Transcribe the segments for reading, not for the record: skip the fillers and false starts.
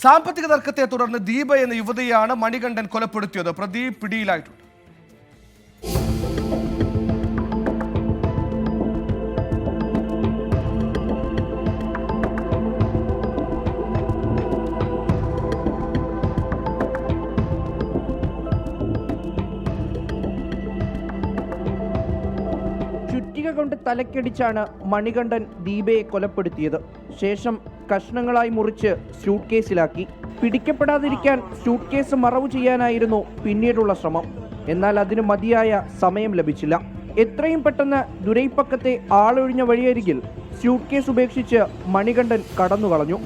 സാമ്പത്തിക തർക്കത്തെ തുടർന്ന് ദീപ എന്ന യുവതിയാണ് മണികണ്ഠൻ കൊലപ്പെടുത്തിയത്. പ്രതി പിടിയിലായിട്ടുണ്ട്. ചുറ്റിക കൊണ്ട് തലക്കടിച്ചാണ് മണികണ്ഠൻ ദീപയെ കൊലപ്പെടുത്തിയത്. ശേഷം കഷ്ണങ്ങളായി മുറിച്ച് സ്യൂട്ട് കേസിലാക്കി. പിടിക്കപ്പെടാതിരിക്കാൻ സ്യൂട്ട് കേസ് മറവു ചെയ്യാനായിരുന്നു പിന്നീടുള്ള ശ്രമം. എന്നാൽ അതിന് മതിയായ സമയം ലഭിച്ചില്ല. എത്രയും പെട്ടെന്ന് ദുരൈപ്പക്കത്തെ ആളൊഴിഞ്ഞ വഴിയരികിൽ സ്യൂട്ട് കേസ് ഉപേക്ഷിച്ച് മണികണ്ഠൻ കടന്നുകളഞ്ഞു.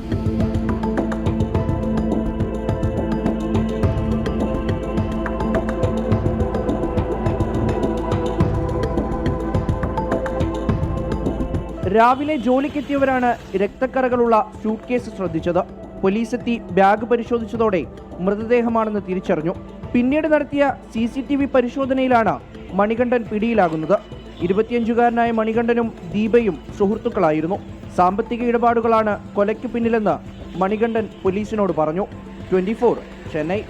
രാവിലെ ജോലിക്കെത്തിയവരാണ് രക്തക്കറകളുള്ള സ്യൂട്ട് കേസ് ശ്രദ്ധിച്ചത്. പോലീസ് എത്തി ബാഗ് പരിശോധിച്ചതോടെ മൃതദേഹമാണെന്ന് തിരിച്ചറിഞ്ഞു. പിന്നീട് നടത്തിയ CCTV പരിശോധനയിലാണ് മണികണ്ഠൻ പിടിയിലാകുന്നത്. 25-കാരനായ മണികണ്ഠനും ദീപയും സുഹൃത്തുക്കളായിരുന്നു. സാമ്പത്തിക ഇടപാടുകളാണ് കൊലയ്ക്ക് പിന്നിലെന്ന് മണികണ്ഠൻ പോലീസിനോട് പറഞ്ഞു. 24 ചെന്നൈ.